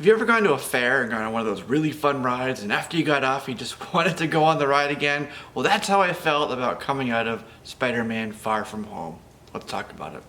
Have you ever gone to a fair and gone on one of those really fun rides, and after you got off you just wanted to go on the ride again? Well, that's how I felt about coming out of Spider-Man Far From Home. Let's talk about it.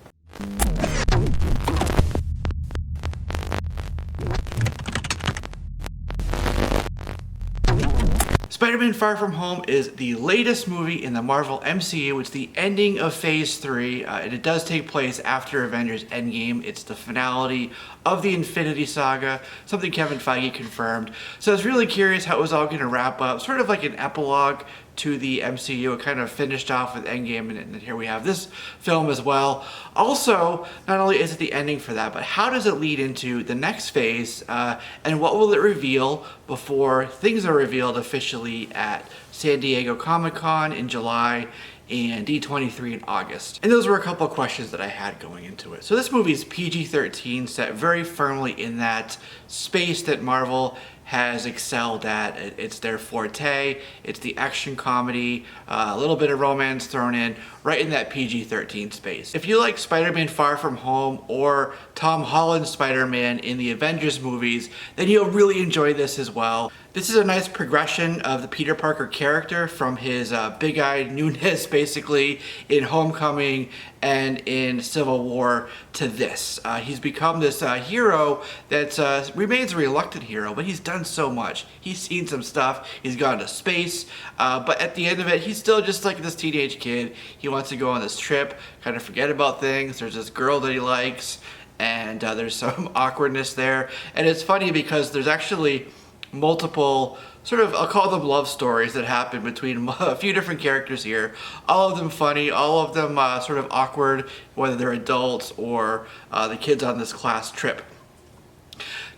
Spider-Man Far From Home is the latest movie in the Marvel MCU. It's the ending of Phase 3, and it does take place after Avengers Endgame. It's the finality of the Infinity Saga, something Kevin Feige confirmed. So I was really curious how it was all going to wrap up, sort of like an epilogue to the MCU. It kind of finished off with Endgame, and here we have this film as well. Also, not only is it the ending for that, but how does it lead into the next phase, and what will it reveal before things are revealed officially at San Diego Comic-Con in July and D23 in August? And those were a couple of questions that I had going into it. So this movie is PG-13, set very firmly in that space that Marvel has excelled at. It's their forte. It's the action comedy, a little bit of romance thrown in, right in that PG-13 space. If you like Spider-Man Far From Home or Tom Holland's Spider-Man in the Avengers movies, then you'll really enjoy this as well. This is a nice progression of the Peter Parker character from his big-eyed newness basically in Homecoming and in Civil War to this. He's become this hero that remains a reluctant hero, but he's done so much. He's seen some stuff, he's gone to space, but at the end of it, he's still just like this teenage kid. He wants to go on this trip, kind of forget about things. There's this girl that he likes, and there's some awkwardness there. And it's funny because there's actually multiple sort of, I'll call them love stories that happen between a few different characters here. All of them funny, all of them sort of awkward, whether they're adults or the kids on this class trip.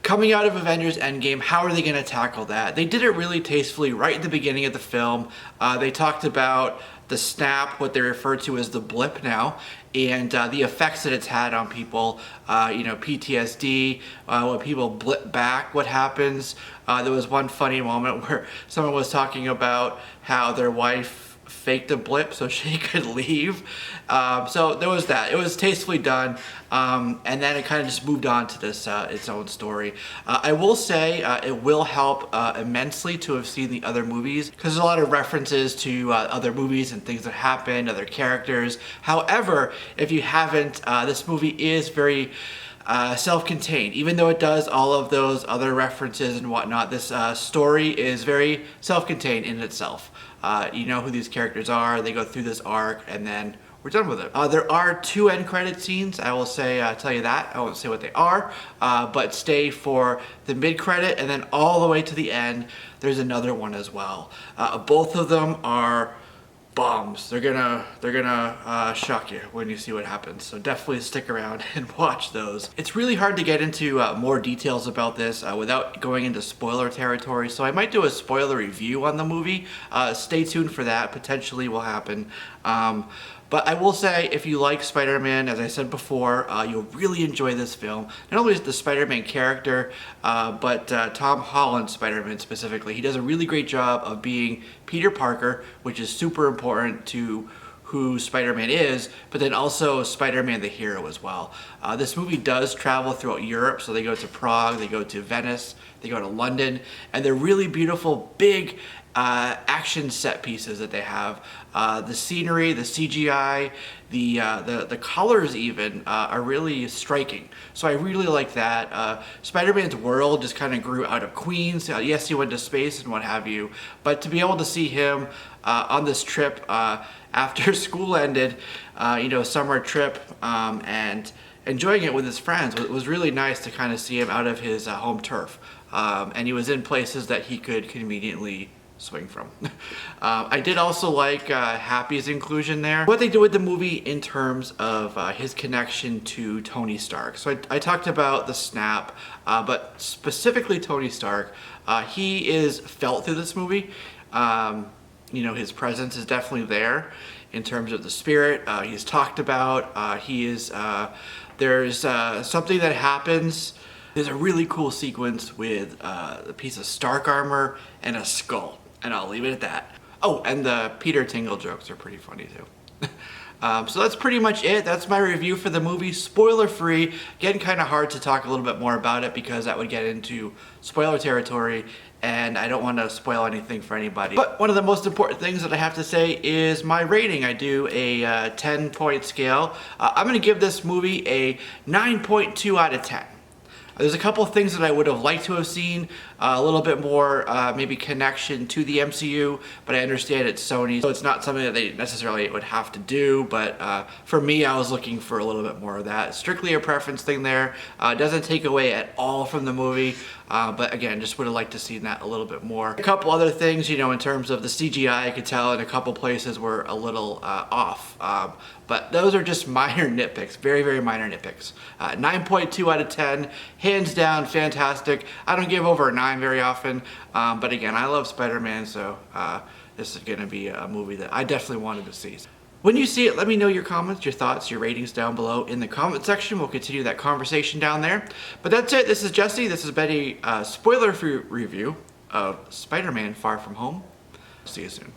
Coming out of Avengers Endgame, how are they going to tackle that? They did it really tastefully right at the beginning of the film. They talked about the snap, what they refer to as the blip now, and the effects that it's had on people, PTSD, when people blip back, what happens. There was one funny moment where someone was talking about how their wife faked a blip so she could leave. So there was that. It was tastefully done, and then it kind of just moved on to this its own story. I will say it will help immensely to have seen the other movies, because there's a lot of references to other movies and things that happened, other characters. However, if you haven't, this movie is very self-contained. Even though it does all of those other references and whatnot, this story is very self-contained in itself. You know who these characters are, they go through this arc, and then we're done with it. There are 2 end credit scenes, I will say, tell you that. I won't say what they are, but stay for the mid-credit, and then all the way to the end, there's another one as well. Both of them are bombs. They're gonna shock you when you see what happens. So definitely stick around and watch those. It's really hard to get into more details about this without going into spoiler territory. So I might do a spoiler review on the movie. Stay tuned for that. Potentially will happen. But I will say, if you like Spider-Man, as I said before, you'll really enjoy this film. Not only is the Spider-Man character, but Tom Holland Spider-Man specifically. He does a really great job of being Peter Parker, which is super important to who Spider-Man is, but then also Spider-Man the hero as well. This movie does travel throughout Europe, so they go to Prague, they go to Venice, they go to London, and they're really beautiful, big action set pieces that they have. The scenery, the CGI, the colors even are really striking. So I really like that. Spider-Man's world just kind of grew out of Queens. Yes, he went to space and what have you, but to be able to see him on this trip after school ended, summer trip, and enjoying it with his friends, was really nice to kind of see him out of his home turf. And he was in places that he could conveniently swing from. I did also like Happy's inclusion there. What they did with the movie in terms of his connection to Tony Stark. So I talked about the snap, but specifically Tony Stark. He is felt through this movie. His presence is definitely there in terms of the spirit. He's talked about. There's something that happens. There's a really cool sequence with a piece of Stark armor and a skull. And I'll leave it at that. Oh, and the Peter Tingle jokes are pretty funny too. So that's pretty much it. That's my review for the movie, spoiler free. Again, kind of hard to talk a little bit more about it because that would get into spoiler territory, and I don't want to spoil anything for anybody. But one of the most important things that I have to say is my rating. I do a 10-point scale. I'm going to give this movie a 9.2 out of 10. There's a couple of things that I would have liked to have seen, a little bit more maybe connection to the MCU, but I understand it's Sony, so it's not something that they necessarily would have to do, but for me, I was looking for a little bit more of that. Strictly a preference thing there. It doesn't take away at all from the movie, but again, just would have liked to see that a little bit more. A couple other things, you know, in terms of the CGI, I could tell in a couple places were a little off, but those are just minor nitpicks, very, very minor nitpicks. 9.2 out of 10, hands down, fantastic. I don't give over a 9 very often, but again, I love Spider-Man, so this is gonna be a movie that I definitely wanted to see. When you see it, let me know your comments, your thoughts, your ratings down below in the comment section. We'll continue that conversation down there. But that's it. This is Jesse. This has been a spoiler-free review of Spider-Man Far From Home. See you soon.